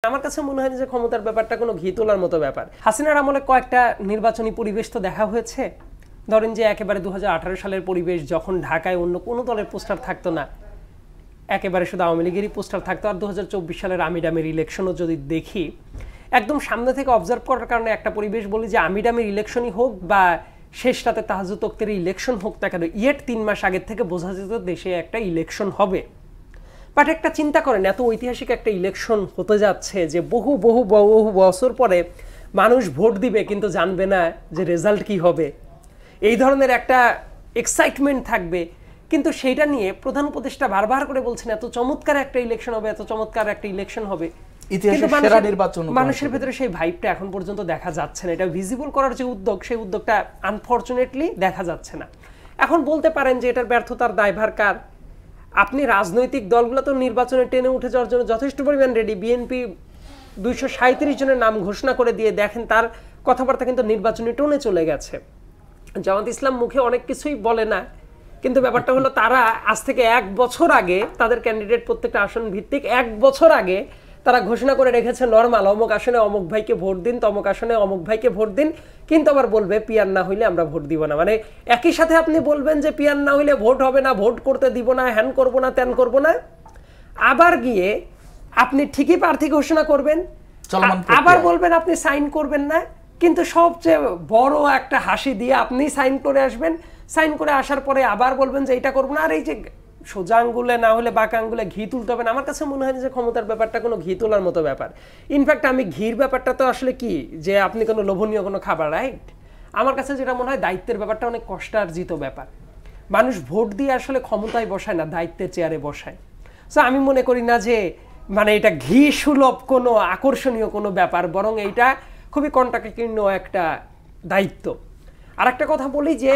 আমার কাছে মনে হয় যে ক্ষমতার ব্যাপারটা কোনো ঘি তোলার মতো ব্যাপার। হাসিনার আমলে কয়েকটা নির্বাচনী পরিবেশ তো দেখা হয়েছে। ধরেন যে একেবারে 2018 সালের পরিবেশ, যখন ঢাকায় অন্য কোনো দলের পোস্টার থাকতো না, একেবারে শুধু আওয়ামী লীগেরই পোস্টার থাকতো। আর 2024 সালের আমিডামের ইলেকশনও যদি দেখি, একদম সামনে থেকে অবজার্ভ করার কারণে একটা পরিবেশ বলি যে আমিডামের ইলেকশনই হোক বা শেষ রাতে তাহাজ্জুদ তখতের ইলেকশন হোক না কেন, ইয়েট 3 মাস আগের থেকে বোঝা যেত দেশে একটা ইলেকশন হবে। বাট একটা চিন্তা করেন, এত ঐতিহাসিক একটা ইলেকশন হতে যাচ্ছে যে বহু বহু বহু বছর পরে মানুষ ভোট দিবে কিন্তু জানবে না যে রেজাল্ট কি হবে, এই ধরনের একটা এক্সাইটমেন্ট থাকবে। কিন্তু সেইটা নিয়ে প্রধান উপদেষ্টা বারবার করে বলছেন এত চমৎকার একটা ইলেকশন হবে, এত চমৎকার একটা ইলেকশন হবে, মানুষের ভেতরে সেই ভাইবটা এখন পর্যন্ত দেখা যাচ্ছে না। এটা ভিজিবল করার যে উদ্যোগ, সেই উদ্যোগটা আনফরচুনেটলি দেখা যাচ্ছে না। এখন বলতে পারেন যে এটার ব্যর্থতার দায়ভার কার? আপনি রাজনৈতিক দলগুলো তো নির্বাচনে টেনে উঠে যাওয়ার জন্য যথেষ্ট পরিমাণ রেডি। বিএনপি 237 জনের নাম ঘোষণা করে দিয়ে দেখেন তার কথাবার্তা কিন্তু নির্বাচনী টোনে চলে গেছে। জামাত ইসলাম মুখে অনেক কিছুই বলে না, কিন্তু ব্যাপারটা হলো তারা আজ থেকে 1 বছর আগে তাদের ক্যান্ডিডেট প্রত্যেকটা আসন ভিত্তিক 1 বছর আগে তারা ঘোষণা করে রেখেছে নরমাল অমুক আসনে অমুক ভাইকে ভোট দিন, তমুক আসনে অমুক ভাইকে ভোট দিন, কিন্তু আবার বলবে পিয়ার না হইলে আমরা ভোট দিব না। মানে একই সাথে আপনি বলবেন যে পিয়ার না হইলে ভোট হবে না, ভোট করতে দিব না, হ্যান করব না, ত্যান করব না, আবার গিয়ে আপনি ঠিকই প্রার্থী ঘোষণা করবেন, আবার বলবেন আপনি সাইন করবেন না, কিন্তু সবচেয়ে বড় একটা হাসি দিয়ে আপনি সাইন করে আসবেন। সাইন করে আসার পরে আবার বলবেন যে এটা করবো না। আর এই যে সোজা আঙ্গুলে না হলে বাঁকা আঙ্গুলে ঘি তুলতে হবে না, আমার কাছে মনে হয় যে ক্ষমতার ব্যাপারটা কোনো ঘি তোলার মতো ব্যাপার। ইনফ্যাক্ট আমি ঘির ব্যাপারটা তো আসলে কি যে আপনি কোনো লোভনীয় কোনো খাবার, রাইট? আমার কাছে যেটা মনে হয় দায়িত্বের ব্যাপারটা অনেক কষ্টার্জিত ব্যাপার। মানুষ ভোট দিয়ে আসলে ক্ষমতায় বসায় না, দায়িত্বের চেয়ারে বসায়। সো আমি মনে করি না যে মানে এটা ঘি সুলভ কোনো আকর্ষণীয় কোনো ব্যাপার, বরং এইটা খুবই কণ্টকাকীর্ণ একটা দায়িত্ব। আর একটা কথা বলি যে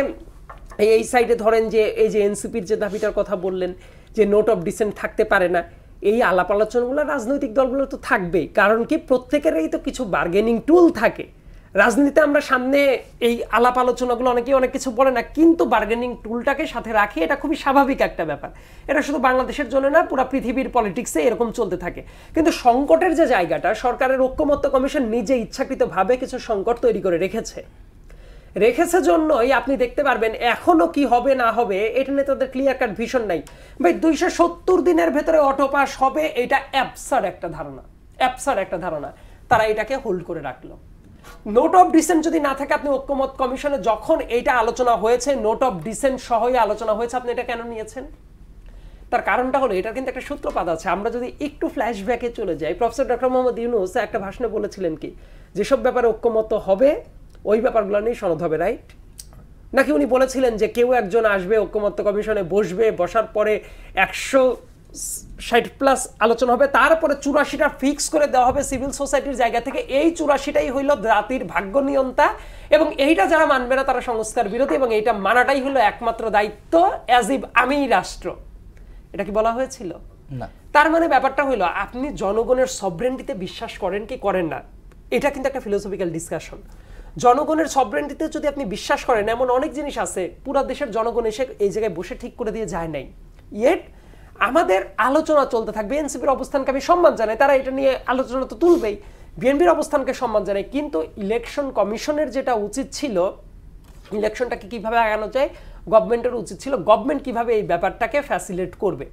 এই সাইডে ধরেন যে এই যে এনসিপির যে দাবিটার কথা বললেন যে নোট অফ ডিসেন্ট থাকতে পারে না, এই আলাপ আলোচনাগুলো রাজনৈতিক দলগুলো তো থাকবেই। কারণ কি প্রত্যেকেরই তো কিছু বার্গেনিং টুল থাকে। রাজনীতিতে আমরা সামনে এই আলাপ আলোচনাগুলো অনেকেই অনেক কিছু বলে না, কিন্তু বার্গেনিং টুলটাকে সাথে রাখি, এটা খুবই স্বাভাবিক একটা ব্যাপার। এটা শুধু বাংলাদেশের জন্য না, পুরো পৃথিবীর পলিটিক্সে এরকম চলতে থাকে। কিন্তু সংকটের যে জায়গাটা, সরকারের ঐক্যমত্য কমিশন নিজে ইচ্ছাকৃতভাবে কিছু সংকট তৈরি করে রেখেছে জন্যই আপনি দেখতে পারবেন এখনো কি হবে না হবে এটা নিয়ে তাদের ক্লিয়ার কাট ভিশন নাই। ভাই 270 দিনের ভেতরে অটো পাস হবে, এটা অ্যাবসার্ড একটা ধারণা, তারা এটাকে হোল্ড করে রাখলো। নোট অফ ডিসেন্ট যদি না থাকে, আপনি ঐক্যমত কমিশনে যখন এইটা আলোচনা হয়েছে, নোট অফ ডিসেন্ট সহই আলোচনা হয়েছে, আপনি এটা কেন নিয়েছেন? তার কারণটা হলো এটার কিন্তু একটা সূত্রপাত আছে। আমরা যদি একটু ফ্ল্যাশব্যাকে চলে যাই, প্রফেসর ডক্টর মোহাম্মদ ইউনূস একটা ভাষণে বলেছিলেন কি, যেসব ব্যাপারে ঐক্যমত হবে ওই ব্যাপারগুলো নিয়ে সনদ হবে, রাইট? নাকি উনি বলেছিলেন যে কেউ একজন আসবে ঐক্যমত্য কমিশনে বসবে, বসার পরে 160+ আলোচনা হবে, তারপরে 84টা ফিক্স করে দেওয়া হবে সিভিল সোসাইটির জায়গা থেকে। এই 84টাই হইল জাতির ভাগ্য নিয়ন্তা, এবং এইটা যারা মানবে না তারা সংস্কার বিরোধী, এবং এইটা মানাটাই হলো একমাত্র দায়িত্ব, অ্যাজ ইফ আমিই রাষ্ট্র। এটা কি বলা হয়েছিল? না। তার মানে ব্যাপারটা হইলো আপনি জনগণের সভরেন্টিতে বিশ্বাস করেন কি করেন না, এটা কিন্তু একটা ফিলোসফিক্যাল ডিসকাশন। জনগণের সভরেন্টিতে যদি আপনি বিশ্বাস করেন, এমন অনেক জিনিস আছে পুরো দেশের জনগণ এসে এই জায়গায় বসে ঠিক করে দিয়ে যায় নাই, ইয়েট আমাদের আলোচনা চলতে থাকবে। এনসিপির অবস্থানকে আমি সম্মান জানাই, তারা এটা নিয়ে আলোচনা তো তুলবেই, বিএনপির অবস্থানকে সম্মান জানাই, কিন্তু ইলেকশন কমিশনের যেটা উচিত ছিল, ইলেকশনটাকে কিভাবে আগানো যায়, গভর্নমেন্টের উচিত ছিল গভর্নমেন্ট কিভাবে এই ব্যাপারটাকে ফ্যাসিলিটেট করবে।